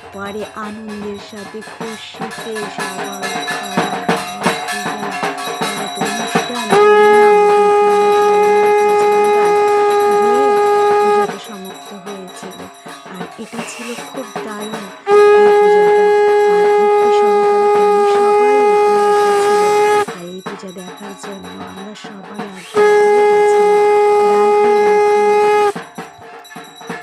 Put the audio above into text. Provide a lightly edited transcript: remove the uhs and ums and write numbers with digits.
একবারে আনন্দের সাথে খুশিতে সবার খাওয়া-দাওয়া, পূজা, অনুষ্ঠান করলাম। পুজোটা সমাপ্ত হয়েছিল। আর এটা ছিল খুব দারুণ পূজাটা। আর ভক্তি সহকারে গ্রামের সবাই এখানে এসেছিল। আর এই পূজা দেখার জন্য আমরা সবাই আড্ডা